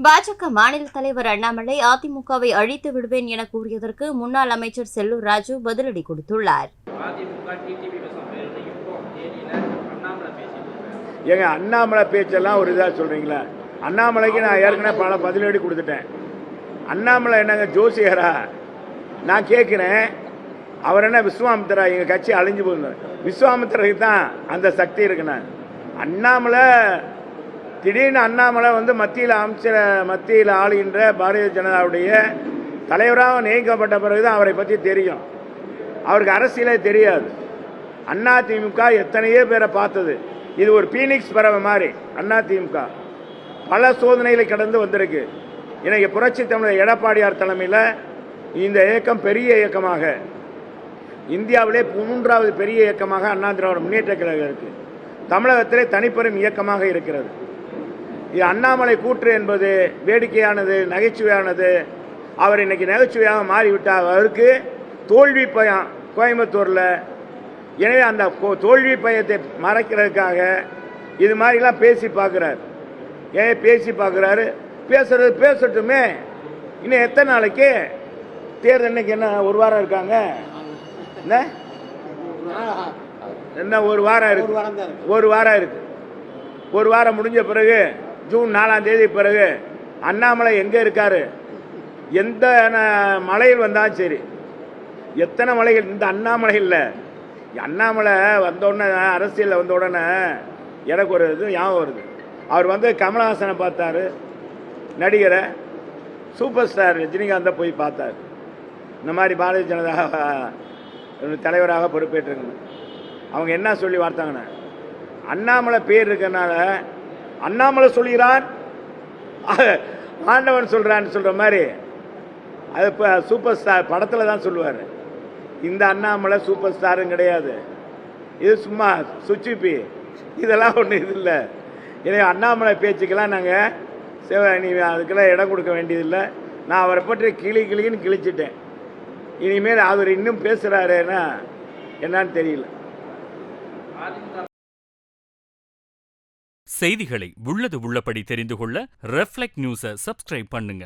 பாஜக மாநில தலைவர் அண்ணாமலை அதிமுகவை அழித்து விடுவேன் என கூறியதற்கு முன்னாள் அமைச்சர் செல்லூர் ராஜு பதிலடி கொடுத்துள்ளார். எங்க அண்ணாமலை பேச்செல்லாம் ஒரு இதா சொல்றீங்களா? அண்ணாமலைக்கு நான் ஏற்கனவே பல பதிலடி கொடுத்துட்டேன். அண்ணாமலை என்னங்க ஜோசியரா? நான் கேட்கிறேன், அவர் என்ன விஸ்வாமித்திரா? எங்க கட்சி அழிஞ்சு போகுது. விஸ்வாமித்திரருக்கு தான் அந்த சக்தி இருக்குண்ணா. அண்ணாமலை திடீர்னு அண்ணாமலை மத்தியில் ஆளுகின்ற பாரதிய ஜனதாவுடைய தலைவராக நியமிக்கப்பட்ட பிறகுதான் அவரை பற்றி தெரியும். அவருக்கு அரசியலே தெரியாது. அதிமுக எத்தனையோ பேரை பார்த்தது. இது ஒரு பீனிக்ஸ் பறவை மாதிரி. அதிமுக பல சோதனைகளை கடந்து வந்திருக்கு. இன்னைக்கு புரட்சி தமிழர் எடப்பாடியார் தலைமையில் இந்த இயக்கம் பெரிய இயக்கமாக, இந்தியாவிலே 3வது பெரிய இயக்கமாக அண்ணா திராவிட முன்னேற்ற கழகம் இருக்கு. தமிழகத்திலே தனிப்பெரும் இயக்கமாக இருக்கிறது. இது அண்ணாமலை கூற்று என்பது வேடிக்கையானது, நகைச்சுவையானது. அவர் இன்னைக்கு நகைச்சுவையாக மாறிவிட்டார். அவருக்கு தோல்வி பயம் கோயம்புத்தூரில். எனவே அந்த தோல்வி பயத்தை மறைக்கிறதுக்காக இது மாதிரிலாம் பேசி பார்க்குறாரு. ஏன் பேசி பார்க்குறாரு? பேசுறது பேசட்டுமே. இன்னும் எத்தனை நாளைக்கு தேர்தல்? இன்னைக்கு என்ன ஒரு வாரம் இருக்காங்க? என்ன ஒரு வாரம் இருக்கு? ஒரு வாரம் முடிஞ்ச பிறகு ஜூன் 4ஆம் தேதி பிறகு அண்ணாமலை எங்க இருக்காரு? எந்த மலையில் வந்தாலும் சரி, எத்தனை மலைகள், இந்த அண்ணாமலை இல்லை. அண்ணாமலை வந்த உடனே, அரசியலில் வந்த உடனே எனக்கு ஒரு இது ஞாபகம் வருது. அவர் கமலஹாசனை பார்த்தாரு, நடிகரை, சூப்பர் ஸ்டார் ரஜினிகாந்தை போய் பார்த்தார். இந்த மாதிரி பாரதிய ஜனதா தலைவராக பொறுப்பேற்றுங்க. அவங்க என்ன சொல்லி வார்த்தாங்கன்னா, அண்ணாமலை பேர் இருக்கிறனால அண்ணாமலை சொல்கிறான், ஆண்டவன் சொல்றான்னு சொல்ற மாதிரி. அது இப்போ சூப்பர் ஸ்டார் படத்தில் தான் சொல்லுவார். இந்த அண்ணாமலை சூப்பர் ஸ்டாரும் கிடையாது. இது சும்மா சுச்சிப்பி. இதெல்லாம் ஒன்றும் இது இல்லை. எனவே அண்ணாமலை பேச்சுக்கெல்லாம் நாங்கள் நீ அதுக்கெல்லாம் இடம் கொடுக்க வேண்டியதில்லை. நான் அவரை பற்றி கிளின்னு கிழிச்சிட்டேன். இனிமேல் அவர் இன்னும் பேசுகிறாருன்னா என்னன்னு தெரியல. செய்திகளை உள்ளது உள்ளபடி தெரிந்து கொள்ள ரெஃப்ளெக்ட் நியூஸை சப்ஸ்கிரைப் பண்ணுங்க.